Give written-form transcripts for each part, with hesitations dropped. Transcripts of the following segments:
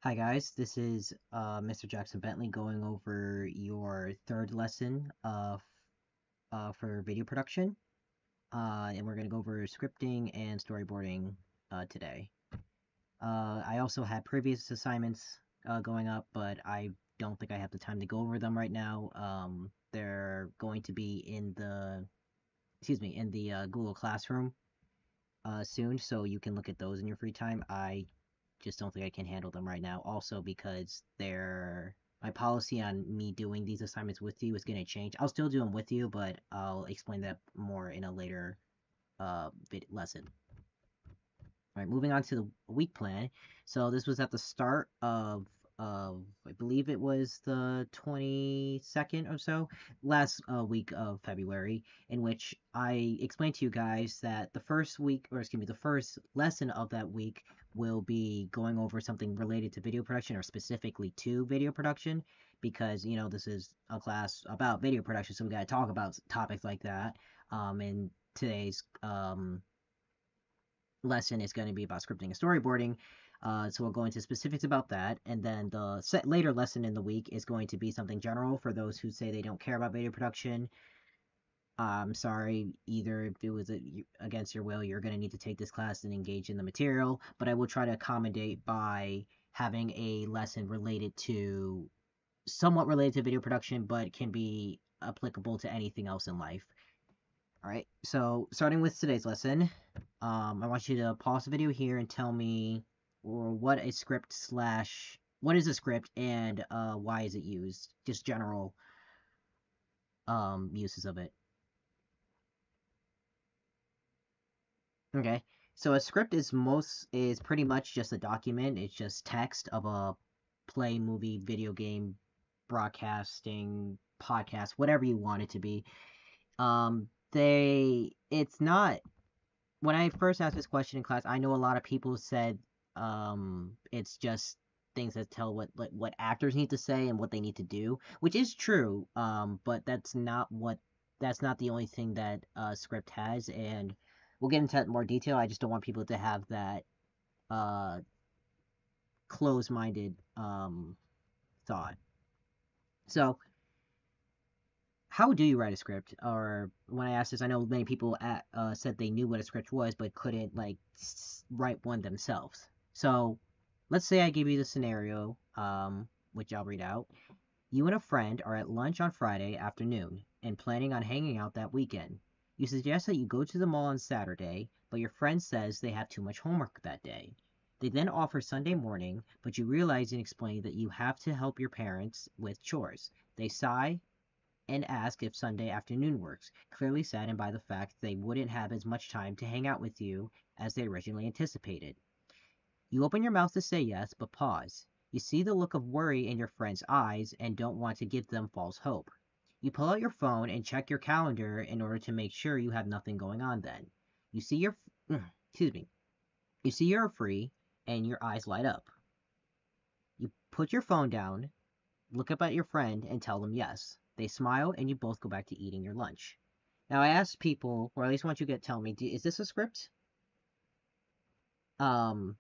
Hi guys, this is Mr. Jackson-Bentley going over your third lesson for video production. And we're going to go over scripting and storyboarding today. I also had previous assignments going up, but I don't think I have the time to go over them right now. They're going to be in the Google Classroom soon, so you can look at those in your free time. I just don't think I can handle them right now. Also because my policy on me doing these assignments with you is going to change. I'll still do them with you, but I'll explain that more in a later lesson. All right, moving on to the week plan. So this was at the start of I believe it was the 22nd or so, last week of February, in which I explained to you guys that the first week, or excuse me, the first lesson of that week will be going over something related to video production, or specifically to video production, because this is a class about video production, so we got to talk about topics like that. And today's lesson is going to be about scripting and storyboarding. So we'll go into specifics about that. And then the later lesson in the week is going to be something general for those who say they don't care about video production. I'm sorry, either if it was against your will, you're going to need to take this class and engage in the material. But I will try to accommodate by having a lesson somewhat related to video production, but can be applicable to anything else in life. Alright, so starting with today's lesson, I want you to pause the video here and tell me what is a script and why is it used? Just general uses of it. Okay, so a script is pretty much just a document. It's just text of a play, movie, video game, broadcasting, podcast, whatever you want it to be. It's not when I first asked this question in class, I know a lot of people said it's just things that tell what actors need to say and what they need to do, which is true. But that's not the only thing that script has, and we'll get into that in more detail. I just don't want people to have that uh close-minded thought. So how do you write a script? Or when I asked this, I know many people said they knew what a script was, but couldn't write one themselves. So let's say I give you the scenario, which I'll read out. You and a friend are at lunch on Friday afternoon and planning on hanging out that weekend. You suggest that you go to the mall on Saturday, but your friend says they have too much homework that day. They then offer Sunday morning, but you realize and explain that you have to help your parents with chores. They sigh and ask if Sunday afternoon works, clearly saddened by the fact they wouldn't have as much time to hang out with you as they originally anticipated. You open your mouth to say yes, but pause. You see the look of worry in your friend's eyes and don't want to give them false hope. You pull out your phone and check your calendar in order to make sure you have nothing going on then. You see your excuse me. You see you're free and your eyes light up. You put your phone down, look up at your friend and tell them yes. They smile and you both go back to eating your lunch. Now I asked people, or at least want you to tell me, is this a script? Um,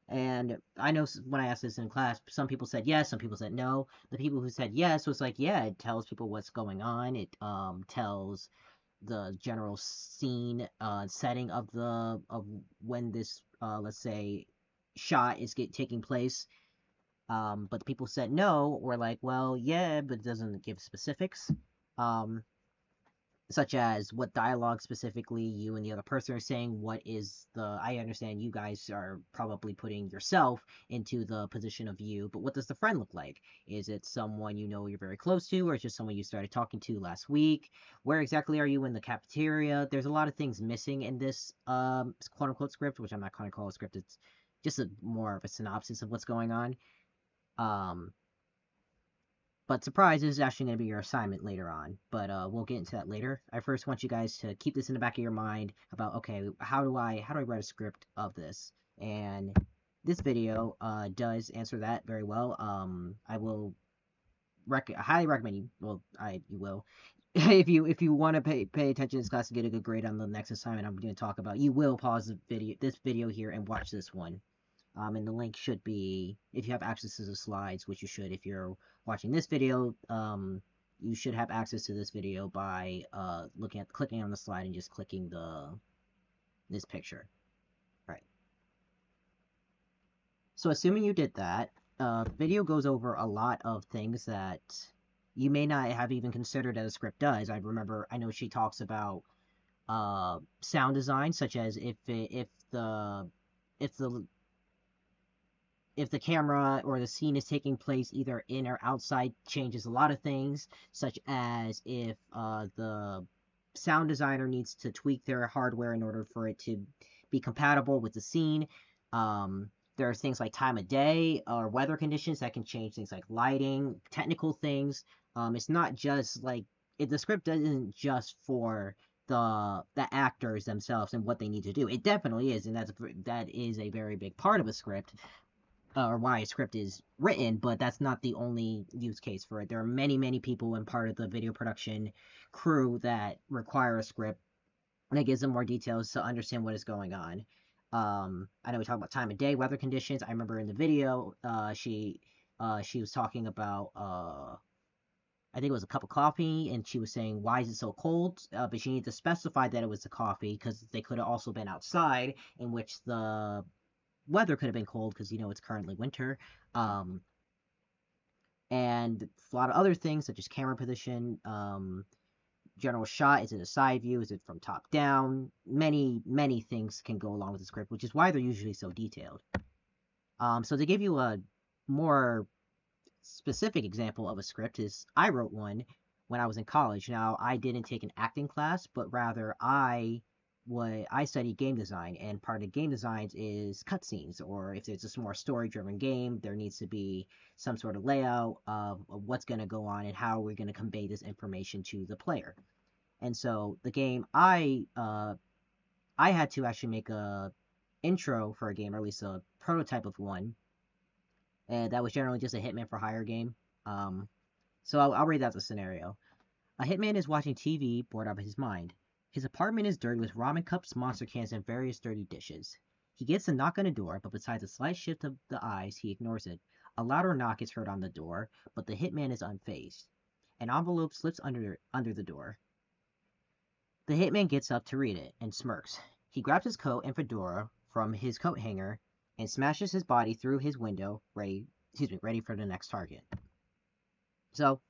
and I know when I asked this in class, some people said yes, some people said no. The people who said yes was like, yeah, it tells people what's going on. It tells the general scene setting of when this let's say shot is taking place. But the people said no were like, well, yeah, but it doesn't give specifics. Um, Such as what dialogue specifically you and the other person are saying. I understand you guys are probably putting yourself into the position of you, but what does the friend look like? Is it someone you know you're very close to, or is it just someone you started talking to last week? Where exactly are you in the cafeteria? There's a lot of things missing in this quote unquote script, which I'm not going to call a script. It's just more of a synopsis of what's going on. Um, but surprise, this is actually going to be your assignment later on. But we'll get into that later. I first want you guys to keep this in the back of your mind about, okay, how do I write a script of this? And this video does answer that very well. I will highly recommend you. Well, you will. If you want to pay attention to this class and get a good grade on the next assignment I'm going to talk about, you will pause this video here and watch this one. And the link should be, if you have access to the slides, which you should if you're watching this video, you should have access to this video by clicking on the slide and just clicking this picture. Right. So assuming you did that, the video goes over a lot of things that you may not have even considered that a script does. I know she talks about sound design, such as if the camera or the scene is taking place either in or outside, changes a lot of things, such as if the sound designer needs to tweak their hardware in order for it to be compatible with the scene. There are things like time of day or weather conditions that can change things like lighting, technical things. It's not just like the script isn't just for the actors themselves and what they need to do. It definitely is, and that is a very big part of a script, or why a script is written, but that's not the only use case for it. There are many people in part of the video production crew that require a script, and it gives them more details to understand what is going on. I know we talk about time of day, weather conditions. I remember in the video, she was talking about I think it was a cup of coffee, and she was saying, why is it so cold? But she needed to specify that it was the coffee, because they could have also been outside, in which the weather could have been cold, because, it's currently winter. And a lot of other things, such as camera position, general shot, is it a side view, is it from top down? Many things can go along with the script, which is why they're usually so detailed. So to give you a more specific example of a script is I wrote one when I was in college. Now, I didn't take an acting class, but rather I studied game design, and part of game design is cutscenes, or if it's a more story-driven game, there needs to be some sort of layout of what's going to go on and how we're going to convey this information to the player. And so the game I had to actually make a intro for a game, or at least a prototype of one, and that was generally just a Hitman for Hire game. So I'll read out the scenario. A hitman is watching TV, bored out of his mind. His apartment is dirty with ramen cups, monster cans, and various dirty dishes. He gets a knock on the door, but besides a slight shift of the eyes, he ignores it. A louder knock is heard on the door, but the hitman is unfazed. An envelope slips under the door. The hitman gets up to read it and smirks. He grabs his coat and fedora from his coat hanger and smashes his body through his window, ready for the next target. So,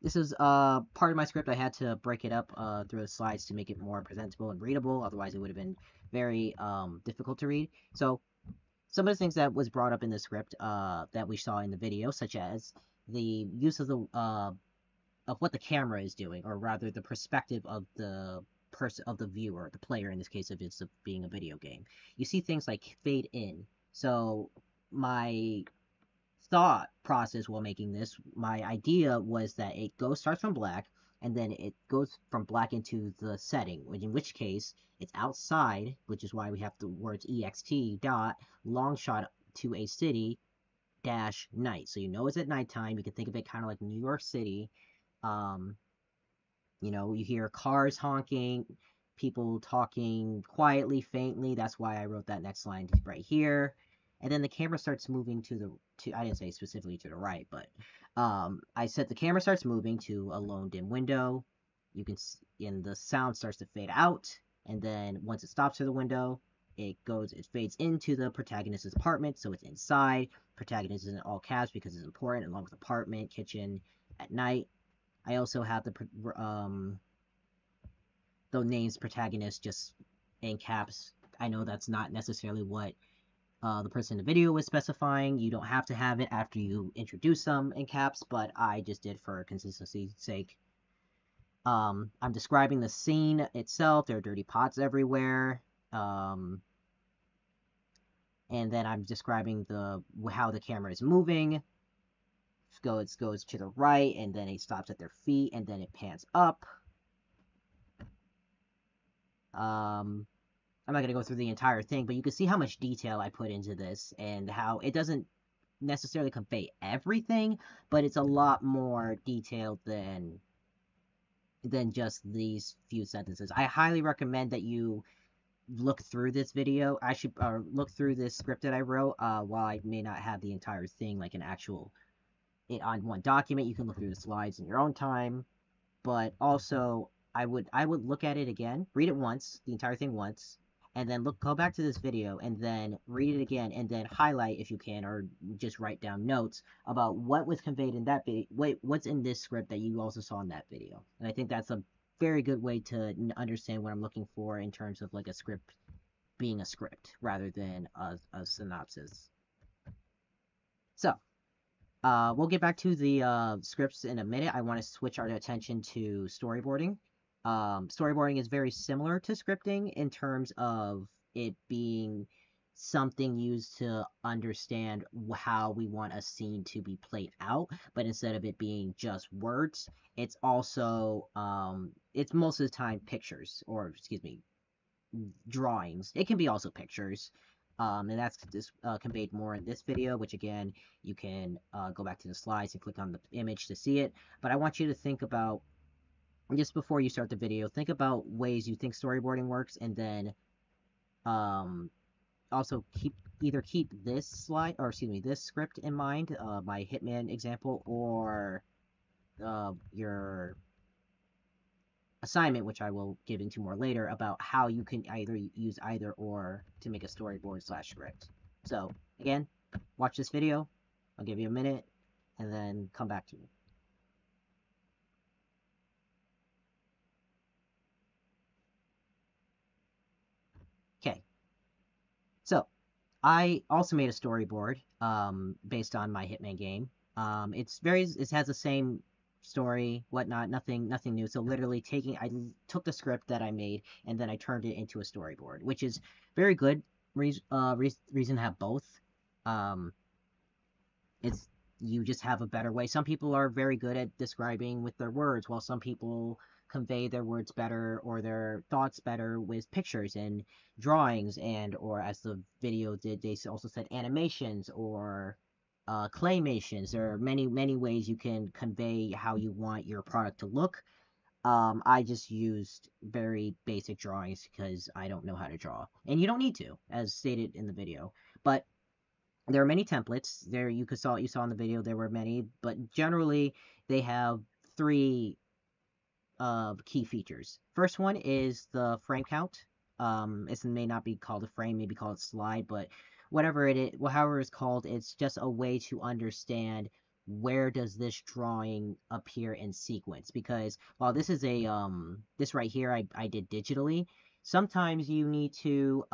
this is part of my script. I had to break it up through the slides to make it more presentable and readable. Otherwise, it would have been very difficult to read. So, some of the things that was brought up in the script that we saw in the video, such as the use of what the camera is doing, or rather the perspective of the viewer, the player in this case, if it's being a video game. You see things like fade in. So my thought process while making this, my idea was that it starts from black, and then it goes from black into the setting, in which case it's outside, which is why we have the words ext dot long shot to a city dash night. So it's at nighttime. You can think of it kind of like New York City. You hear cars honking, people talking quietly, faintly. That's why I wrote that next line right here. And then the camera starts moving I didn't say specifically to the right, but I said the camera starts moving to a lone dim window. And the sound starts to fade out. And then once it stops to the window, it fades into the protagonist's apartment. So it's inside. Protagonist is in all caps because it's important, along with apartment, kitchen, at night. I also have the names protagonist just in caps. I know that's not necessarily what the person in the video was specifying. You don't have to have it after you introduce them in caps, but I just did for consistency's sake. I'm describing the scene itself. There are dirty pots everywhere. And then I'm describing how the camera is moving. It goes to the right, and then it stops at their feet, and then it pans up. I'm not going to go through the entire thing, but you can see how much detail I put into this, and how it doesn't necessarily convey everything, but it's a lot more detailed than just these few sentences. I highly recommend that you look through this video, I should look through this script that I wrote. While I may not have the entire thing like an actual it on one document, you can look through the slides in your own time. But also, I would look at it again, read it once, the entire thing once, and then go back to this video and then read it again and then highlight if you can, or just write down notes about what was conveyed in that video, what's in this script that you also saw in that video. And I think that's a very good way to understand what I'm looking for in terms of like a script being a script rather than a synopsis. So, we'll get back to the scripts in a minute. I want to switch our attention to storyboarding. Storyboarding is very similar to scripting in terms of it being something used to understand how we want a scene to be played out, but instead of it being just words, it's also it's most of the time pictures, or excuse me, drawings. It can be also pictures. And that's just conveyed more in this video, which again, you can go back to the slides and click on the image to see it. But I want you to think about, just before you start the video, think about ways you think storyboarding works, and then also either keep this slide, or excuse me, this script in mind, my Hitman example, or your assignment, which I will get into more later, about how you can either use either or to make a storyboard / script. So again, watch this video. I'll give you a minute and then come back to me. Okay. So I also made a storyboard based on my Hitman game. It has the same story, whatnot, nothing new. So literally I took the script that I made and then I turned it into a storyboard, which is very good reason to have both. It's You just have a better way. Some people are very good at describing with their words, while some people convey their words better or their thoughts better with pictures and drawings, and or as the video did, they also said animations or claymations. There are many ways you can convey how you want your product to look. I just used very basic drawings because I don't know how to draw, and you don't need to, as stated in the video. But there are many templates. You saw in the video there were many, but generally they have three key features. First one is the frame count. It may not be called a frame, maybe called a slide, but whatever it is, however it's called, it's just a way to understand where does this drawing appear in sequence. Because while this is this right here I did digitally, sometimes you need to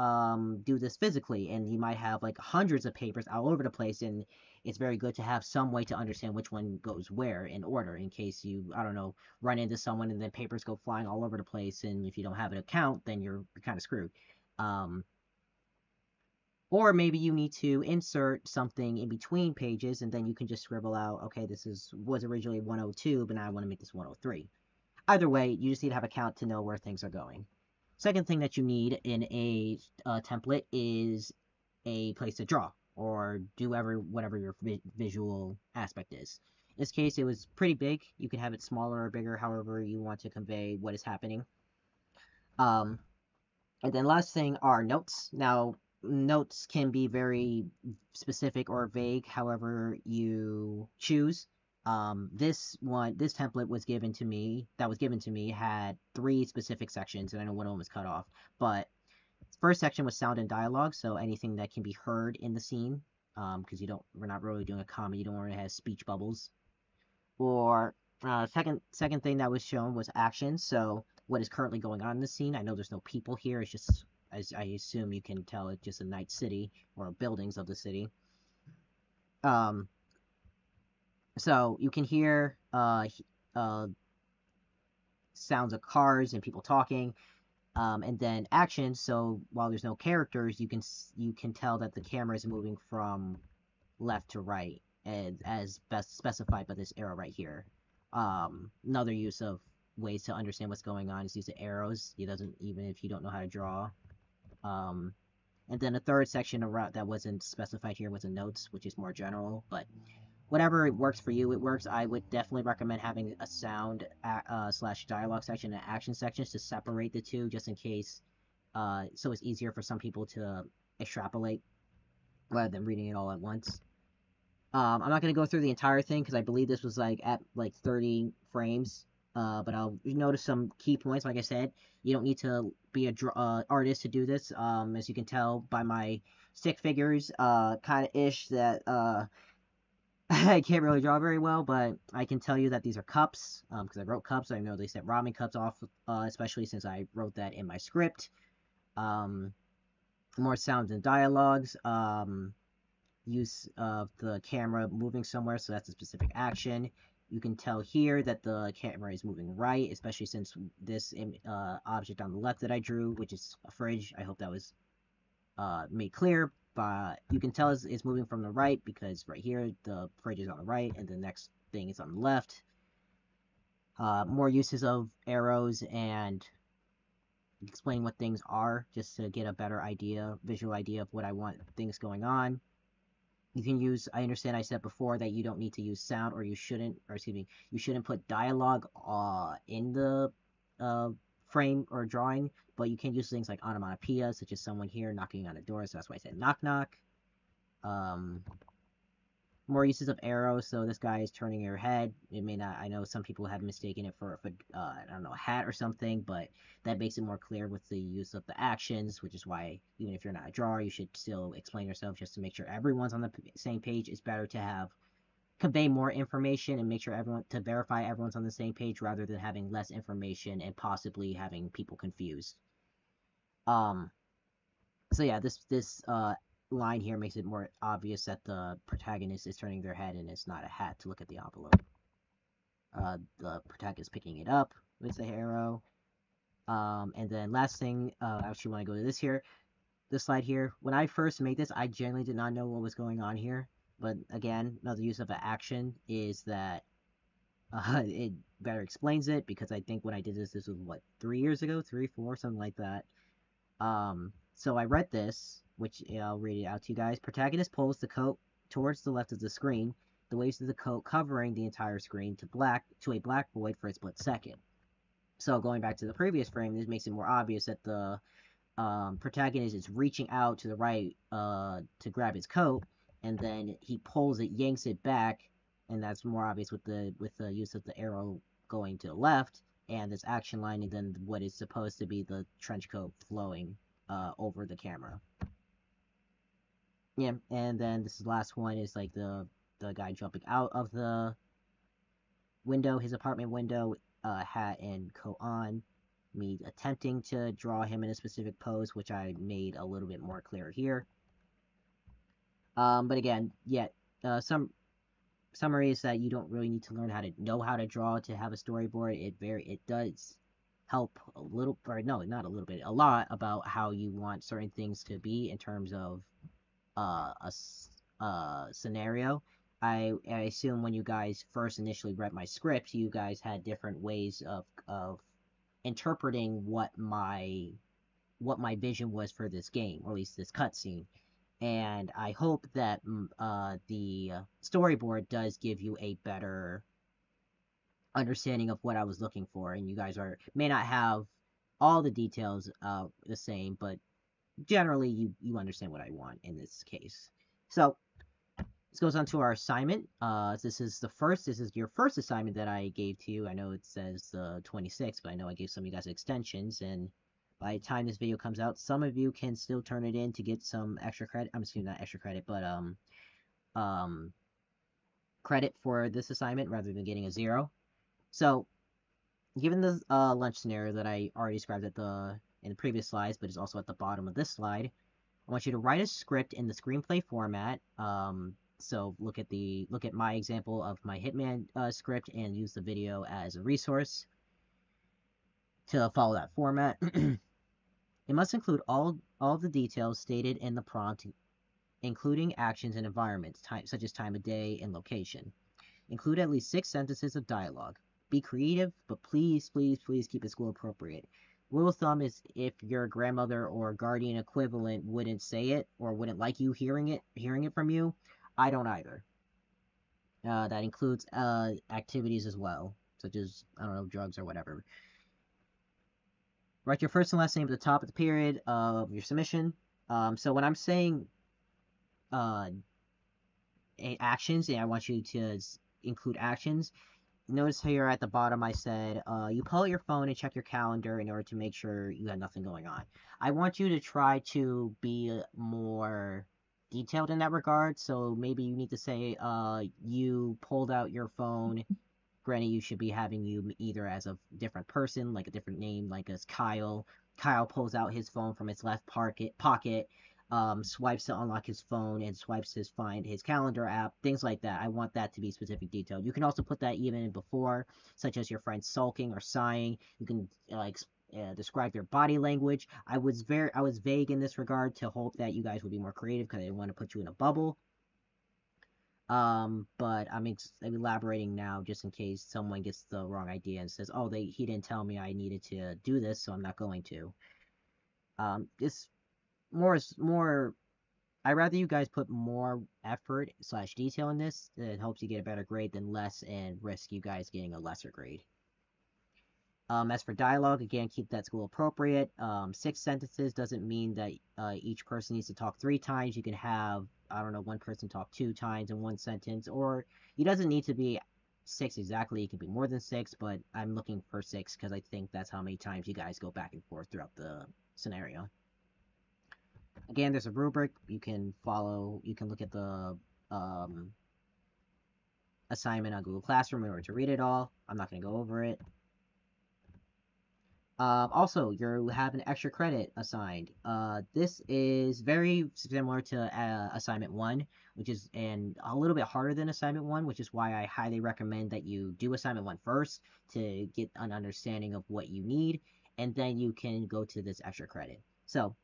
do this physically, and you might have like hundreds of papers all over the place, and it's very good to have some way to understand which one goes where in order, in case you, I don't know, run into someone and then papers go flying all over the place, and if you don't have an account, then you're kind of screwed. Or maybe you need to insert something in between pages, and then you can just scribble out, okay, was originally 102, but now I want to make this 103. Either way, you just need to have a count to know where things are going. Second thing that you need in a template is a place to draw or do whatever your visual aspect is. In this case, it was pretty big. You can have it smaller or bigger, however you want to convey what is happening. And then last thing are notes. Now, notes can be very specific or vague, however you choose. This template was given to me, had 3 specific sections, and I know one of them was cut off, but first section was sound and dialogue, so anything that can be heard in the scene, because we're not really doing a comedy, you don't want to have speech bubbles. Or second thing that was shown was action, so what is currently going on in the scene. I know there's no people here, it's just, as I assume you can tell, it's just a night city, or buildings of the city. So you can hear sounds of cars and people talking, and then action. So while there's no characters, you can tell that the camera is moving from left to right, as best specified by this arrow right here. Another use of ways to understand what's going on is use the arrows. It doesn't, even if you don't know how to draw. And then a third section that wasn't specified here was the notes, which is more general, but whatever works for you, it works. I would definitely recommend having a sound / dialogue section and action sections to separate the two, just in case so it's easier for some people to extrapolate rather than reading it all at once. I'm not going to go through the entire thing because I believe this was like at like 30 frames. But I'll notice some key points. Like I said, you don't need to be a artist to do this. As you can tell by my stick figures, kind of ish that I can't really draw very well, but I can tell you that these are cups because I wrote cups. I know they said ramen cups off, especially since I wrote that in my script. Um, More sounds and dialogues. Use of the camera moving somewhere, so that's a specific action. You can tell here that the camera is moving right, especially since this object on the left that I drew, which is a fridge. I hope that was made clear, but you can tell it's moving from the right because right here the fridge is on the right and the next thing is on the left. More uses of arrows and explain what things are just to get a better idea, visual idea of what I want things going on. You can use, I understand I said before that you don't need to use sound, or you shouldn't, or excuse me, you shouldn't put dialogue in the uh, frame or drawing, but you can use things like onomatopoeia, such as someone here knocking on a door, so that's why I said knock knock. Um, More uses of arrows, so this guy is turning your head. It may not, I know some people have mistaken it for I don't know, a hat or something, but that makes it more clear with the use of the actions, which is why even if you're not a drawer, you should still explain yourself just to make sure everyone's on the same page. It's better to have convey more information and make sure everyone, to verify everyone's on the same page rather than having less information and possibly having people confused. Um, so yeah, this line here makes it more obvious that the protagonist is turning their head and it's not a hat to look at the envelope. The protagonist picking it up with the arrow. And then last thing, I actually want to go to this slide here. When I first made this, I genuinely did not know what was going on here. But again, another use of an action is that it better explains it, because I think when I did this was what, 3 years ago, 3, 4, something like that. So I read this, which I'll read it out to you guys. Protagonist pulls the coat towards the left of the screen, the waves of the coat covering the entire screen to a black void for a split second. So going back to the previous frame, this makes it more obvious that the protagonist is reaching out to the right to grab his coat, and then he pulls it, yanks it back, and that's more obvious with the use of the arrow going to the left and this action line, and then what is supposed to be the trench coat flowing over the camera. Yeah, and then this last one is like the guy jumping out of the window, his apartment window, hat and coat on. Me attempting to draw him in a specific pose, which I made a little bit more clear here. But again, some summary is that you don't really need to learn how to know how to draw to have a storyboard. It does help a little, or no, not a little bit, a lot about how you want certain things to be in terms of a scenario. I assume when you guys first initially read my script, you guys had different ways of interpreting what my vision was for this game, or at least this cutscene. And I hope that the storyboard does give you a better understanding of what I was looking for, and you guys may not have all the details the same, but generally you understand what I want in this case. So this goes on to our assignment. This is your first assignment that I gave to you. I know it says the 26th, but I know I gave some of you guys extensions, and by the time this video comes out, some of you can still turn it in to get some extra credit. I'm assuming not extra credit, but credit for this assignment rather than getting a 0. So, given the lunch scenario that I already described in the previous slides, but is also at the bottom of this slide, I want you to write a script in the screenplay format. So look at my example of my Hitman script and use the video as a resource to follow that format. It must include all of the details stated in the prompt, including actions and environments, such as time of day and location. Include at least 6 sentences of dialogue. Be creative, but please, please, please keep it school appropriate. Rule of thumb is if your grandmother or guardian equivalent wouldn't say it or wouldn't like you hearing it from you, I don't either. That includes activities as well, such as, I don't know, drugs or whatever. Write your first and last name at the top of the period of your submission. So when I'm saying uh, actions, and I want you to include actions, notice here at the bottom I said you pull out your phone and check your calendar in order to make sure you have nothing going on. I want you to try to be more detailed in that regard. So maybe you need to say you pulled out your phone. Granted, you should be having you either as a different person, like a different name, like as Kyle. Kyle pulls out his phone from his left pocket, swipes to unlock his phone, and swipes his find his calendar app, things like that. I want that to be specific detailed. You can also put that even before, such as your friend sulking or sighing. You can describe their body language. I was vague in this regard to hope that you guys would be more creative because I didn't want to put you in a bubble. But I'm elaborating now just in case someone gets the wrong idea and says, "Oh, he didn't tell me I needed to do this, so I'm not going to." It's more is more. I rather you guys put more effort / detail in this. It helps you get a better grade than less and risk you guys getting a lesser grade. As for dialogue, again, keep that school appropriate. 6 sentences doesn't mean that each person needs to talk 3 times. You can have, I don't know, one person talk 2 times in one sentence, or it doesn't need to be 6 exactly. It can be more than 6, but I'm looking for 6 because I think that's how many times you guys go back and forth throughout the scenario. Again, there's a rubric. You can follow, you can look at the assignment on Google Classroom in order to read it all. I'm not going to go over it. Also, you have an extra credit assigned. This is very similar to assignment 1, which is a little bit harder than assignment 1, which is why I highly recommend that you do assignment 1 first to get an understanding of what you need, and then you can go to this extra credit. So,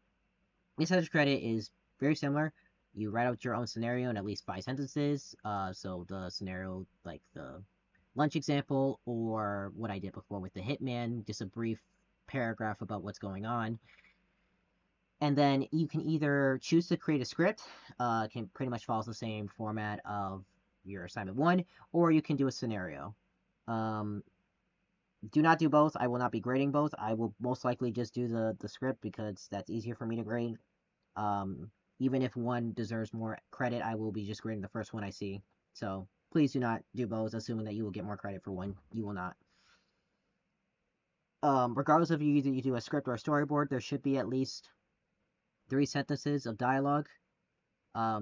this extra credit is very similar. You write out your own scenario in at least 5 sentences. So the scenario, like the lunch example, or what I did before with the hitman, just a brief paragraph about what's going on. And then you can either choose to create a script, can pretty much follows the same format of your assignment 1, or you can do a scenario. Do not do both. I will not be grading both. I will most likely just do the script because that's easier for me to grade. Even if one deserves more credit, I will be just grading the first one I see. So please do not do both, assuming that you will get more credit for one. You will not. Regardless of you do a script or a storyboard, there should be at least 3 sentences of dialogue.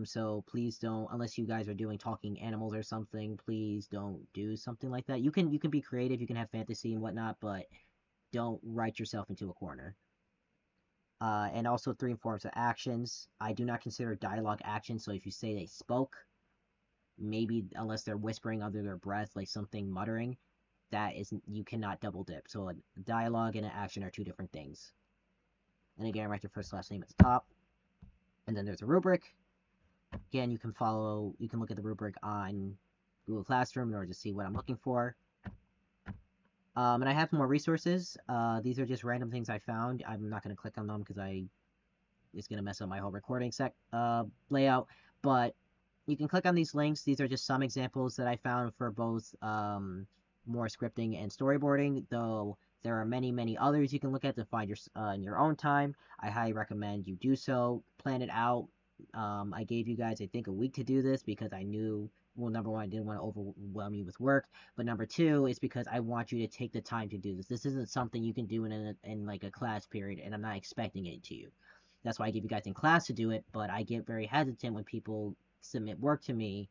So please don't, unless you guys are doing talking animals or something, please don't do something like that. You can be creative, you can have fantasy and whatnot, but don't write yourself into a corner. And also 3 forms of actions. I do not consider dialogue action, so if you say they spoke, maybe unless they're whispering under their breath, like something muttering, that is, you cannot double dip. So a dialogue and an action are 2 different things. And again, write your first last name at the top. And then there's a rubric. Again, you can look at the rubric on Google Classroom in order to see what I'm looking for. And I have more resources. These are just random things I found. I'm not going to click on them because it's going to mess up my whole recording layout. But you can click on these links. These are just some examples that I found for both more scripting and storyboarding, though there are many, many others you can look at to find in your own time. I highly recommend you do so. Plan it out. I gave you guys, I think, a week to do this because I knew, well, number 1, I didn't want to overwhelm you with work, but number 2 is because I want you to take the time to do this. This isn't something you can do in like a class period, and I'm not expecting it to you. That's why I give you guys in class to do it, but I get very hesitant when people submit work to me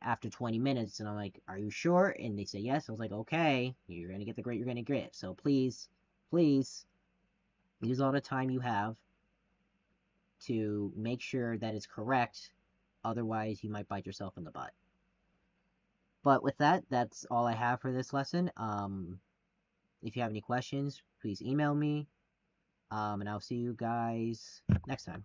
after 20 minutes, and I'm like, are you sure? And they say yes. I was like, okay, you're going to get the grade you're going to get. So please, please, use all the time you have to make sure that it's correct. Otherwise, you might bite yourself in the butt. But with that, that's all I have for this lesson. If you have any questions, please email me. And I'll see you guys next time.